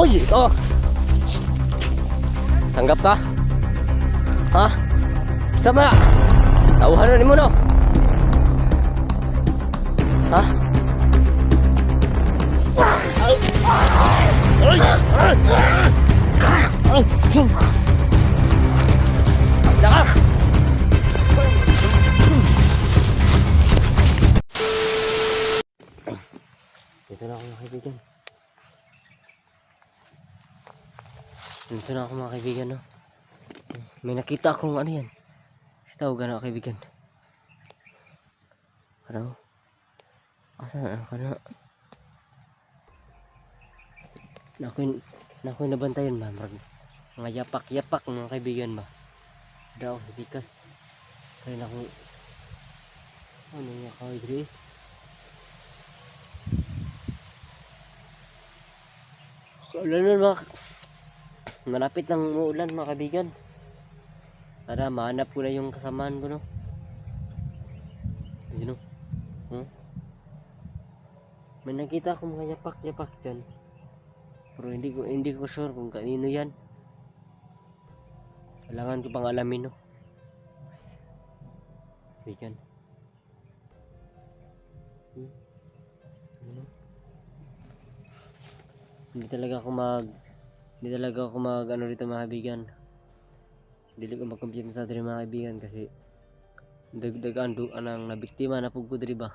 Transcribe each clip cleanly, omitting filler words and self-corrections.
Hoy, ito! Tanggap ka? Ha? Sama na! Tauhan na mo no? Ha? Ay! Ay! Ay! Ay! Daka! Dito na ako mga kaibigan. Dito na ako mga kaibigan, no? May nakita akong ano yan. Tawag na ako kaibigan. Ano? Asan ano ka na? Nakoy nabantayan ba? Mga yapak-yapak mga kaibigan ba? Daw, hibikas. Kaya na akong ano nga kaway diri? Ulan mga malapit ng uulan mga kaibigan. Sana mahanap ko na yung kasamaan ko, no? Ayun, no? May nakita akong mga yapak-yapak dyan. Pero hindi ko sure kung kanino yan. Kailangan ko pang alamin, no? Kaibigan. Ano? Hindi talaga ako mag ano dito mga kaibigan. Dili ko magkumpiyansa diri mga kaibigan kasi dagdagan anang nabiktima na pugko diri ba.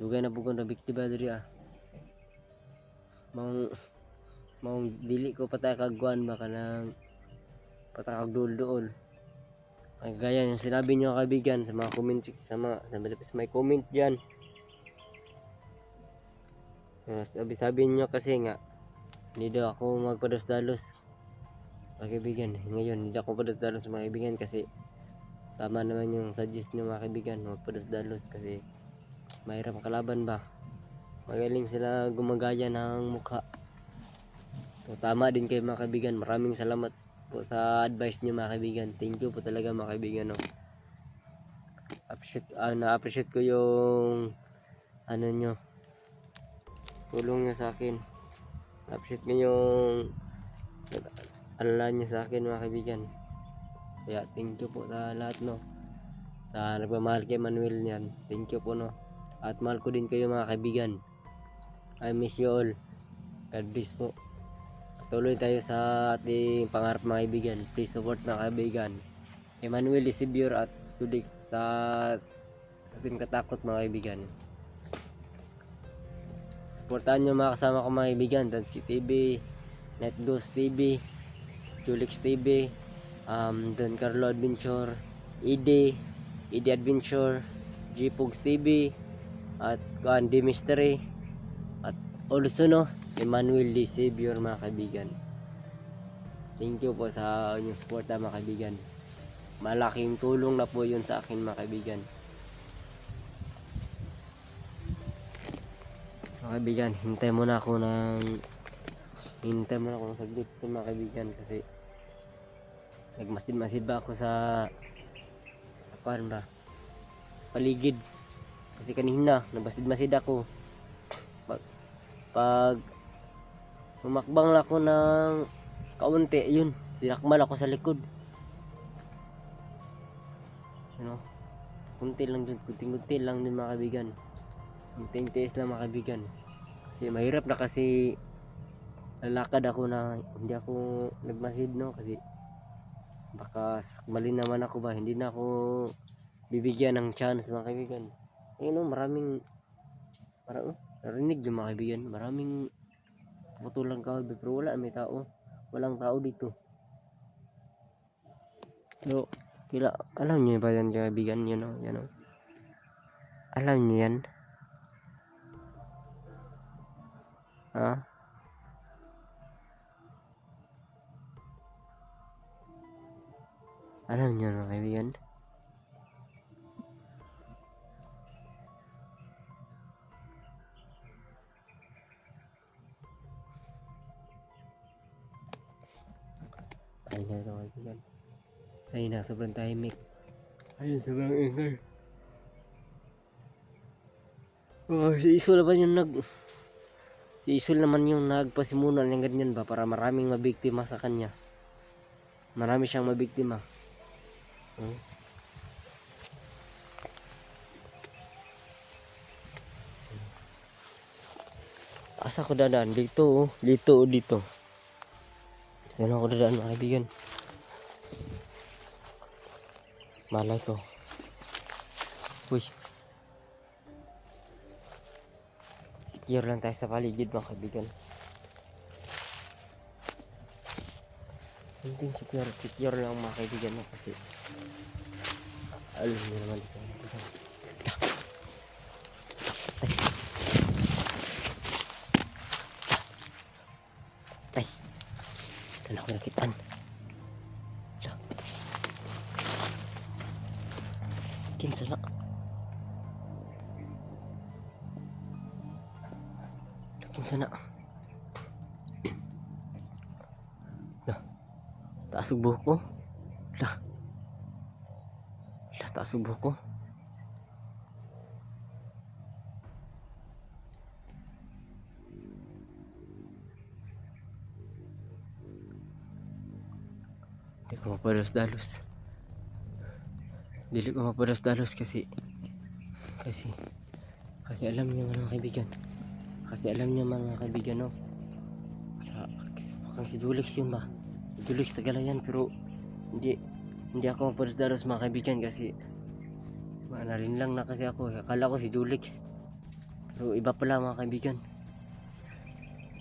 Dugay na pugko na biktima diri ah. Maong dili ko patay kagwan ba kanang patakag duol-duol. Ay gaya yung sinabi niyo kaibigan sa mga comment sa may comment diyan. Sabi niyo kasi nga hindi daw ako magpados-dalos mga kaibigan. Ngayon hindi ako pados-dalos mga kaibigan kasi tama naman yung suggest niyo mga kaibigan, magpados-dalos kasi mahirap kalaban ba. Magaling sila gumagaya ng mukha. So, tama din kayo mga kaibigan. Maraming salamat po sa advice niyo mga kaibigan. Thank you po talaga mga kaibigan, no? Na-appreciate ko yung ano nyo, tulong niyo sa akin. Appreciate ko yung alala niyo sa akin mga kaibigan. Kaya thank you po sa lahat, no? Sa nagmamahal kay Manuel niyan. Thank you po, no? At mahal ko din kayo mga kaibigan. I miss you all. God bless po. Tuloy tayo sa ating pangarap mga kaibigan. Please support mga kaibigan. Emmanuel Isibur at Tudik sa ating katakot mga kaibigan. Supportahan nyo mga kasama ko mga kaibigan. Dansky TV, NetGhost TV, Julix TV, Don Carlo Adventure, ED Adventure, Gpogs TV, at D Mystery, at also, no, Emmanuel D. Savior mga kaibigan. Thank you po sa inyong support mga kaibigan. Malaking tulong na po yun sa akin mga kaibigan. Mga kaibigan, hintay muna ako ng saglit mga kaibigan kasi nagmasid-masid ba ako sa pan ba paligid kasi kanina nagmasid-masid ako pag umakbang na ako ng kaunti, yun, sinakmal ako sa likod. Ano? Kunti lang din mga kaibigan. Kunting tiis lang mga kaibigan. Kasi mahirap na kasi lalakad ako na hindi ako nagmasid, no? Kasi baka mali naman ako ba, hindi na ako bibigyan ng chance mga kaibigan. Ayun, no, maraming narinig yung mga kaibigan, maraming putulang kahoy pero wala, may tao, walang tao dito. So, alam niyo ba yan kaibigan, yun, no? Yan, no? Alam niyo yan? Ha? Alam niyo na kaibigan? Ay na ito kaibigan. Ay na, sobrang tahimik. Ay, sobrang ingay. Oh, si Iso na ba yung Si Isul naman yung nagpasimulan ng ganyan ba para maraming mabiktima sa kanya. Marami siyang mabiktima. Hmm? Asa ko dadaan? Dito oh. Dito oh, dito. Dito na ako dadaan mga kaibigan. Malay ko. Uy. Secure lang tayo sa paligid mga kaibigan. Hindi secure lang mga kaibigan no? Kasi alam niyo naman dito mga kaibigan. Tay. Tan ako nakitaan. Kinsa na. Kinsa na. Lah. Taas ang buhok ko. Lah. Lah, taas ang buhok ko. Hindi ko mapadalos-dalos. Dili ko mapadalos-dalos kasi alam niyo mga kaibigan. Kasi alam niyo mga kaibigan no. Kung si Julix yun ba? Julix Tagalayan pero hindi ako mapadalos-dalos mga kaibigan kasi rin lang na kasi ako. Akala ko si Julix. Pero iba pala mga kaibigan.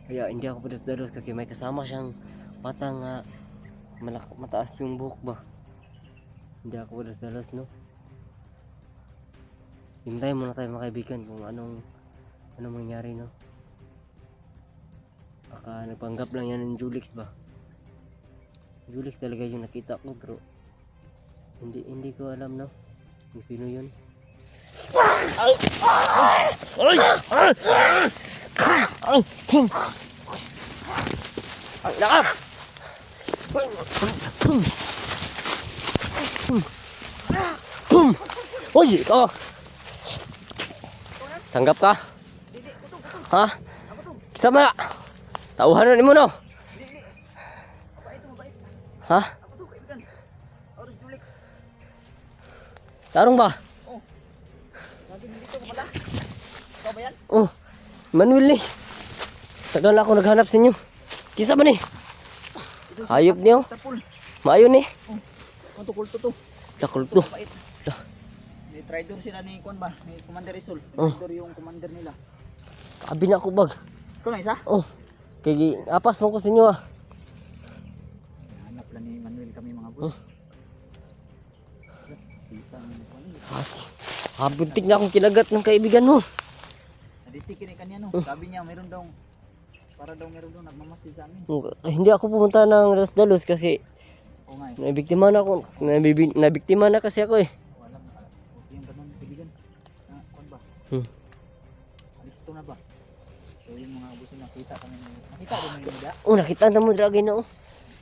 Kaya hindi ako padalos-dalos kasi may kasama siyang matang mataas yung buhok ba. Hindi ako dalos-dalos no. Hintayin muna tayo mga kaibigan kung anong mangyari no. Baka nagpanggap lang yan ng Julix ba. Julix talaga yung nakita ko pero hindi ko alam no kung sino yun. Ay! Ay! Ay! Ay! Nakap! Uy, ikaw. Tanggap ka? Ha? Sama na. Tauhan na mo no. Ha? Tarong ba? Oh. Manuel ni. Tagal ako naghanap sa inyo. Kisa ba ni? Hayop niyo. Maayo ni. Kulto to. Kulto. May trader sila ni Kwan ba? Ni Commander Isul. Trader yung commander nila. Abi na ako bag. Ikaw na isa? Oh. Kaya apas mo ko sa inyo ah. Hanap lang ni Manuel kami mga boss. Buntik na akong kinagat ng kaibigan mo. Naditik ni kanya no. Sabi niya meron daw nagmamasid sa amin. Hindi ako pumunta ng dalos kasi nabiktima na ako. Nabiktima na kasi ako eh. Wala na. Okay yung ganun kaibigan. Kwan ba? Alisto na ba? So yung mga boss nakita kami. Nakita din mo yung nida? Oh, nakita na mo dragi na oh.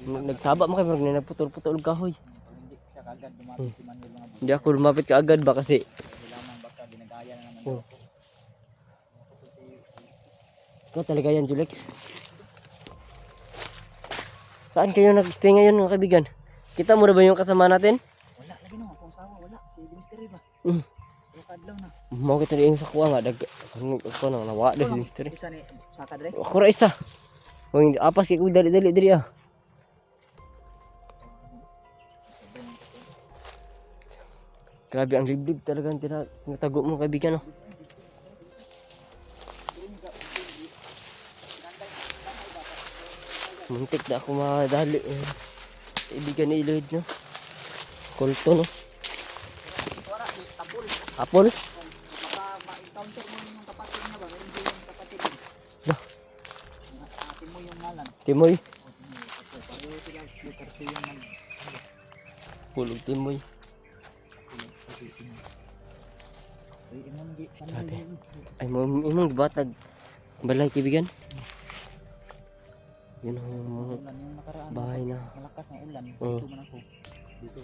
Nagsaba mo kayo nagputol-putol kahoy. Hindi siya kagad lumapit si Manuel mga boss. Hindi ako lumapit kaagad ba kasi Kailangan baka dinagaya na naman. ikaw talaga yan, Julix. Saan kayo nag-stay ngayon mga kaibigan? Kita mo na ba yung kasama natin? Wala lagi no, akong sawa wala. Si Mystery ba? Yung kadlaw na. Mau kita rin sa kuha nga ako nang nawa si Mystery. Isa ni Saka dire. Ako ra isa. Wang apas kay ko dali diri ah. Grabe ang liblib talaga ang tinatago mo kaibigan no. Muntik na ako madali eh. Kaibigan ni Lloyd no. Kulto no. Wala ni Apol. Apol? Ma-encounter mo yung kapatid niya ba? Meron din yung kapatid. Lah. Timoy yung ngalan. Timoy. Pareho sila lukarto yung nag. Pulog Timoy. Ay mo imong gibatag balay kaibigan. Yun ang bahay na. Malakas na ulan. Dito man ako.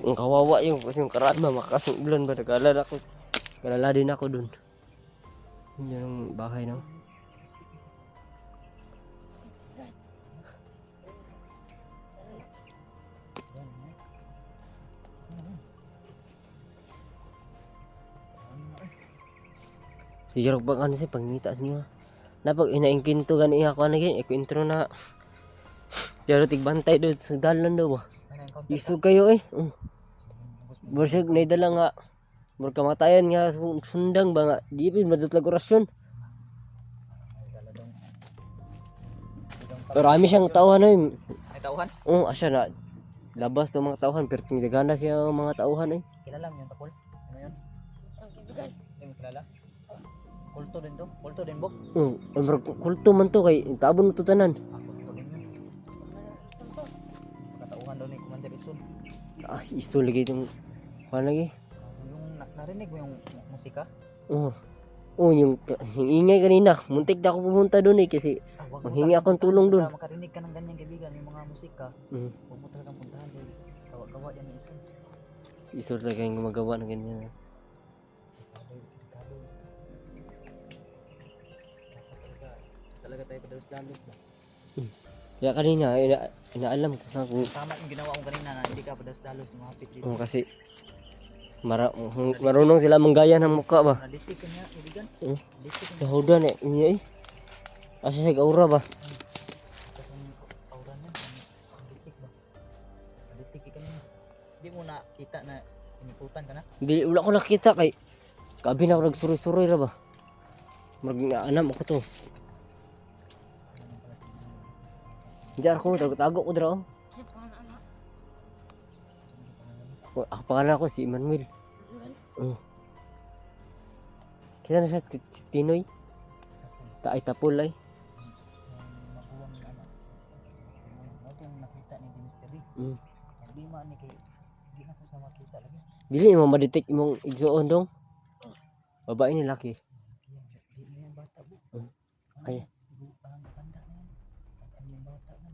Ang kawawa yung kasi yung karaan ba malakas ng ulan ba nagkalala ako. Kalala din ako dun. Yun ang bahay no. Sige ro pag ano siya pangita sa inyo. Napag inaingkinto gani ako ano gani intro na. Pero tigbantay do sa dalan daw ba. May na-encounter ka? Isog kayo eh. Ubos mo. Bursig na dala nga. Mur kamatayan nga sundang ba nga. Di pa madutlag orasyon. Ay, talagang. Pero ami siyang tauhan eh. May tauhan? Oh, asya na. Labas to mga tauhan pero tinigana siya ang mga tauhan eh. Kilala mo yung tapol? Ano yun? Hindi mo kilala? Kulto din to? Kulto din bok? Pero kulto man to kay tabon to tanan. Kulto din yun. Katauhan daw ni Commander Isun. Ah, iso lagi itong ano lagi. Yung narinig mo yung musika? Oh. Oh, yung ingay kanina. Muntik na ako pumunta doon eh kasi Wag mo manghingi talagang akong tulong puntahan. doon. Basta makarinig ka ng ganyang kaibigan, yung mga musika. Mm. Huwag mo talagang puntahan dahil kawa-kawa yan ni Isun. Iso talaga yung gumagawa ng ganyan. Delikado. Talaga tayo padalos-dalos ba? Kaya kanina inaalam ko na kung Tama yung ginawa mo kanina na hindi ka padalos-dalos lumapit dito. kasi marunong sila manggaya ng mukha ba. Nalitik ka niya, kaibigan. Mm. Nalitik ka niya. Yahudan eh. Niya eh. Asa siya aura ba? Tapos ang aura niya, nalitik ba? Nalitik ka niya. Hindi mo nakita na iniputan ka na? Hindi, wala ko nakita kay kabi na ako nagsuroy-suroy ra ba. Mag-aanam ako to. Hindi ako, tago ko dra. Ako pangalan ko si Emmanuel. Kita na siya si Tinoy. Taay tapol ay. Makuwang na ano. Ito yung nakita ni Mystery. Mm. Hindi man ni kay hindi na ko sa makita lagi. Dili mo ma-detect imong igsuon dong. Babae ni laki. Di na yung bata bu. Ay. Ang banda na yan. Ang yung bata na.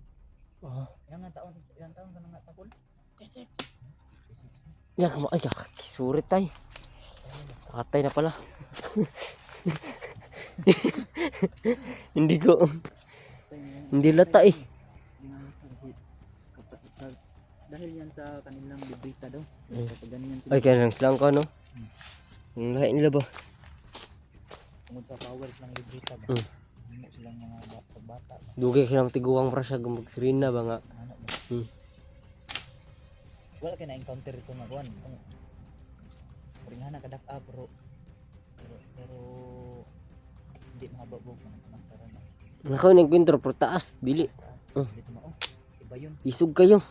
Ah. Ilang taon ka na nga tapol? Ya, ay, surit tay. Atay na pala. Hindi ko. Hindi lata eh. Dahil yan sa kanilang librita daw. Mm. Kapag ganyan sila. Ay, kaya lang silang ko, no? Ang lahat nila ba? Tungod sa powers ng librita ba? Mm. Hindi mo silang mga bata ba? Dugay ka lang tiguang para siya gumagsirina ba nga? Ano ba? Mm. Wala kayo na-encounter ito nga kuwan. Ringana kadak-a pero hindi mahababog ng maskara na. Nakaw ng kwentro, pero taas, dili. Taas. Mm. Dito mo. Oh, iba yun. Isog kayo.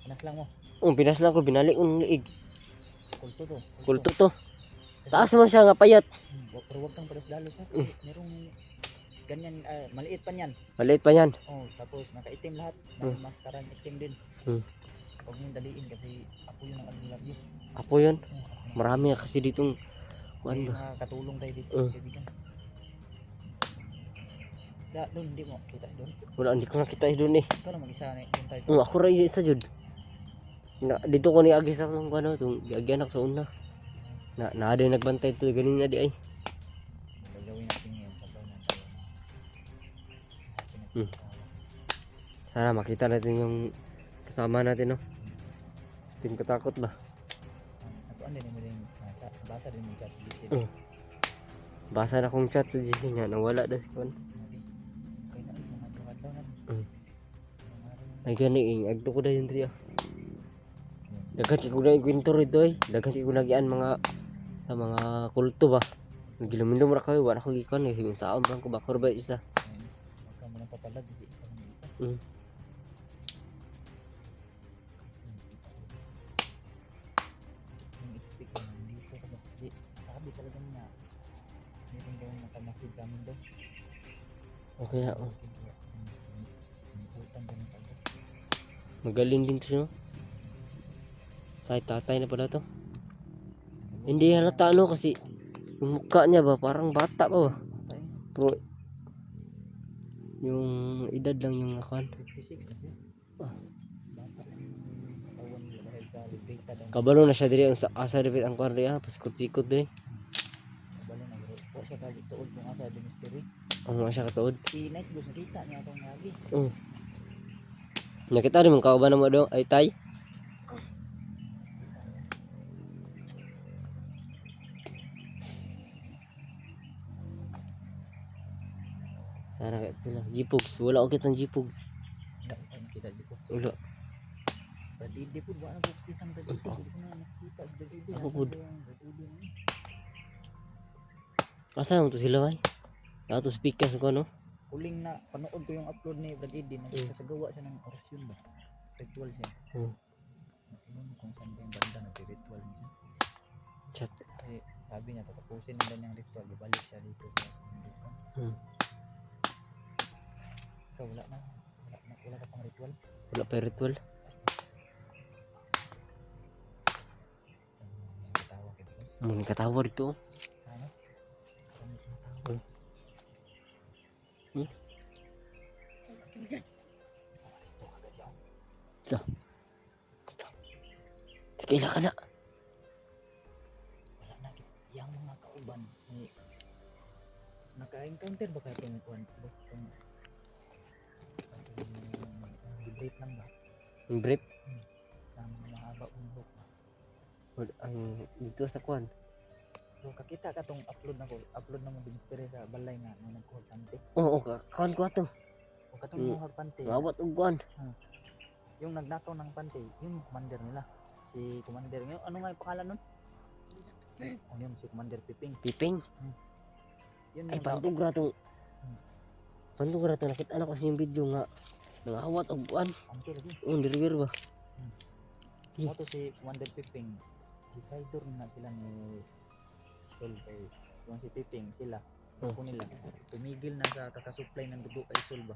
Panas lang mo. Pinas lang ko, binalik ko ng liig. Kulto to. Kulto to. Taas man siya nga payat. Pero huwag kang padas-dalos ha. Kasi merong ganyan, maliit pa niyan. Maliit pa yan. Oh, tapos nakaitim lahat. Mm. Maskarang itim din. Mm. Huwag mong daliin kasi ako yun ang alulabyo. Apo yun. Marami na kasi ditong May kuan ba? mga katulong tayo dito. Mm. Kaibigan. Doon, hindi mo kita doon. Wala, hindi ko nakita doon eh. Ikaw lang mag-isa na doon tayo. Ako ra isa jud. Dito ko ni agi sa kung ano, tong giagi anak sa una. Na ada nagbantay to ganin na di ay. Gagawin natin ngayon sa bahay ng tayo. Mm. Sana makita natin yung kasama natin, no. Tin katakot ba? Natuan din mo din chat. Basa din mo chat. Mm. Basa na kong chat sa GC niya, nawala daw si Kon. Kaya na ito mga adlaw na. Mm. Ay gani agto ko da yung triya. Dagat ko na ikwento rito ay. Dagat ko nagian mga sa mga kulto ba. Nagilumindom ra kayo, wala ko gikon eh. Saan ba ko ba ba isa. Huwag ka mo nang papalag. Hindi ka mo isa. Mm. Yung expect ko dito ka ba? Di, sabi talaga niya. Meron daw nakamasid sa amin daw. Okay ha. Oh. Utang ganun tayo. Magaling din to siya. Tatay na pala to. Hindi halata ano kasi yung mukha niya ba parang bata pa ba. Pero yung edad lang yung nakan. 56 na siya. Ah. Bata lang yung katawan nila dahil sa libreta daw. Kabalo na siya diri ang asa diri ang kwan riya, pasikot-sikot diri. Kabalo na bro. Huwag siya kalituod kung asa the mystery. Ang siya katuod. Si Night Boss nakita niya itong lagi. Nakita rin mong kauban mo daw ay tay. Sana ka sila. Jipogs. Wala ko kitang jipogs. Wala ko pa kita dito. Wala. Badidi po, wala po kitang badidi. Hindi ko na nakita badidi. Ako Asan po. ba yung badidi na yun? Asa mo to sila man? Ato speakers ko no? Huling na panood ko yung upload ni Badidi. Nagsasagawa siya ng orasyon ba? Ritual siya. Inom kung saan ba yung banda nag-ritual niya. Chat. Kasi sabi niya, tatapusin nila niyang ritual. Ibalik siya dito. So wala na. Wala ka pang ritual. Wala pa yung ritual. Katawa kita. Muna katawa dito. Ano? Kami katawa. Ito agad siya. Kailan ka na? Wala na. Yang mga kauban. Naka-encounter ba kayo itong kuwan? Itong debate lang ba? Ang brief. Na mga mahaba umulok ba? Ang dito sa kwan. So kakita ka itong upload na mo ministry sa balay nga nung nagkuhag pante. Oo, kawan ko ato. O katong muhag pante. Mawat og kwan. Yung nagnakaw ng pante, yung commander nila. Si commander ngayon, ano nga yung pangalan nun? O yun, si Commander Piping. Piping. Yun Ay yung pantog ra to. Pantog ra to nakita na ko sa yung video nga. Nangawat og kwan. pante lagi. Deliver ba? Mo to si Commander Piping. Ikaidor na sila ni Sol kay yung si Piping sila. Ako nila tumigil na sa kakasupply ng dugo kay Sol ba.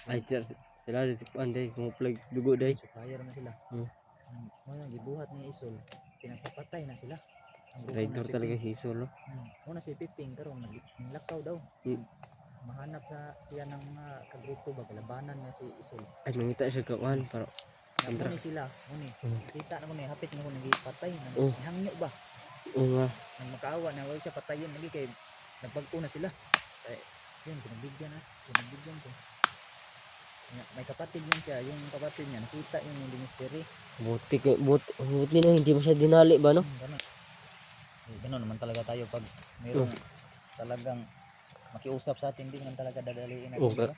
Ay sila si Panday mo flags dugo day. Supplier na sila. Mo yung gibuhat ni Isol, pinagpapatay na sila. Ang grupo Traitor ng talaga Piping. si Solo. Una si Piping karon naglakaw daw. Mahanap siya ng mga kagrupo ba labanan niya si Isol. Ay mangita siya ka kwan para Muni sila, muni. Kita na mo ni hapit na ko nagipatay, Oh. hangyo ba. oo nga. Nang makaawa na wala siya patayin lagi kay nagpagko na sila. Kay yun pinagbigyan ko. May kapatid yun siya, yung kapatid niya nakita yung ministry. Buti na hindi mo siya dinali ba no? Ganun naman talaga tayo pag mayroong talagang makiusap sa atin, hindi naman talaga dadaliin natin. Okay.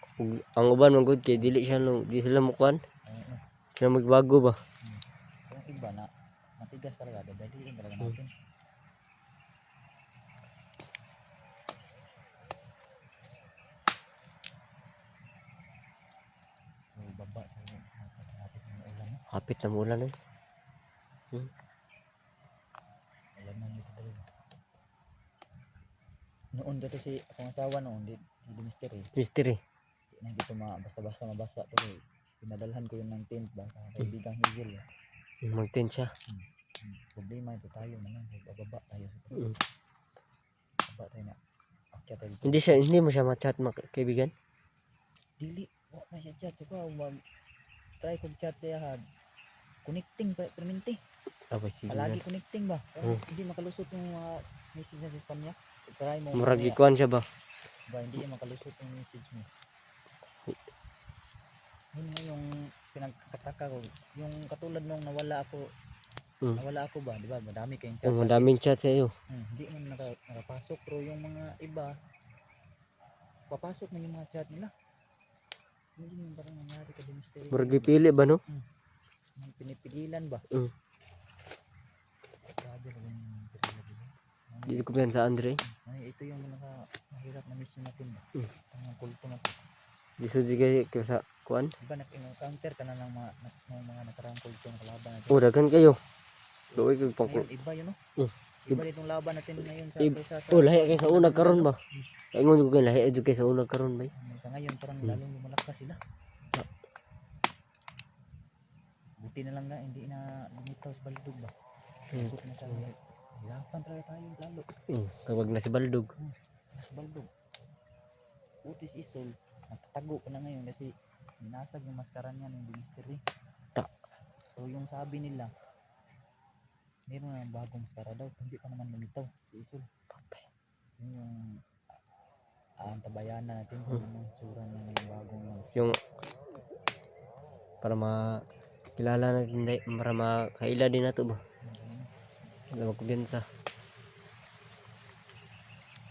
Ang uban man gud kay dili siya no, di sila mo kwan. Sila magbago ba? Yung iba na matigas talaga, dadaliin talaga natin. Baba sa hapit ng ulan. Hapit na mula na. Ulan na nito talaga. Noon dito si akong asawa noon di ministry. Mystery. Di na dito basta-basta mabasa to eh. Pinadalhan ko yung ng tent ba sa kaibigang Higil. Magtin siya. Problema ito tayo naman. Bababa tayo sa baba tayo na. Akyat tayo dito. Hindi mo siya ma-chat kaibigan. Dili. Wala na siya chat. Siguro try kong chat siya ha. Connecting pa perminti. Apa sige. Palagi connecting ba? Hindi makalusot yung message sa spam niya. Try mo. Murag gikuan siya ba? Ba hindi makalusot yung message mo. Yun nga yung pinagkataka ko. Yung katulad nung nawala ako ba? Di ba? Madami kayong chat. Madaming chat sa iyo. Hindi man nakapasok. Pero yung mga iba, papasok na yung mga chat nila. Hindi mo parang nangyari ka din mystery. Murag gipili ba no? Pinipigilan ba? Grabe na yung pinagpigilan. Di ko piyan sa Andre. Ito yung mahirap na mission natin ba? Ang kulto na to. Di suji kay sa kuan. Diba na-encounter ka na ng mga nakarang kulto ng kalaban natin? Dagan kayo. Luoy kag pang. Ngayon, iba yun no? Iba itong laban natin ngayon sa kaysa sa... Lahi kay sa unag karon ba? Ingon ko kay lahi jud kay sa unag karon ba? Sa ngayon parang lalong lumalakas sila. Buti na lang na hindi na lumitaw sa baldog ba? Buti na sa hirapan talaga tayo lalo. Kapag na si Baldog. Sa baldog. Utis Isol, natatago ko na ngayon kasi minasag yung maskara niya ng ministry. So yung sabi nila, meron na bagong maskara daw, hindi pa naman lumitaw si Isol. Yun yung antabayanan natin kung anong tsura niya ng bagong maskara. Yung para makilala natin para makaila din nato ba? Wala magkubiyansa.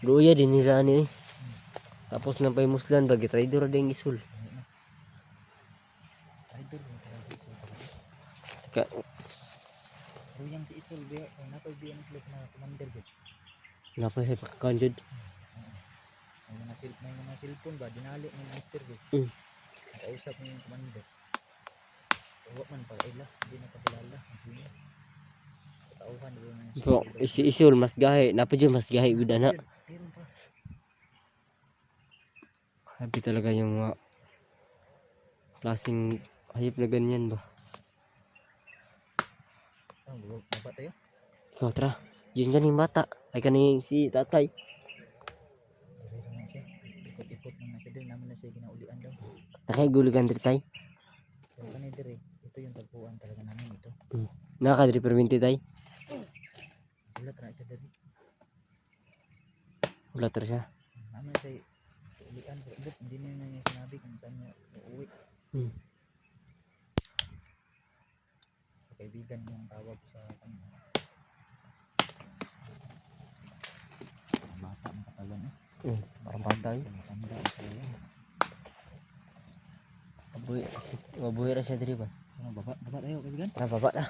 Luya din nila ani. Tapos nang paimuslan bagi traidor ding isul. Idol mo talaga si Isul talaga. Saka Pero yung si Isul biya, ay napagbiyan sila na commander gud. napa sa pagkakanjud. May mga cellphone ba dinali ng minister gud. Mm. Nakausap niya yung commander. Huwag man pa ila, hindi na kakilala. Hindi. Tauhan doon na So, si isul mas gahi, napa jud mas gahi gud ana. Meron pa. Happy talaga yung mga klaseng hayop na ganyan ba. Baba tayo. Ikaw tara. Yun ganing bata. Ay kaning si tatay. Dire naman siya. Ikot-ikot naman siya doon. Naman na siya ginaulian daw. Nakiguligan diri tay. Pero kanay dire, ito yung tagpuan talaga namin ito. Naka diri perminti tay. Ulat na siya dire. Wala tara siya. Naman siya ulian. Pero hindi na niya sinabi kung saan niya uuwi. Hmm. Kaibigan yung tawag sa kanya. Bata ng katawan eh. Parang bata yun. Matanda sila yan. Mabuhi ra siya diri ba. Baba tayo kaibigan. Tara baba na.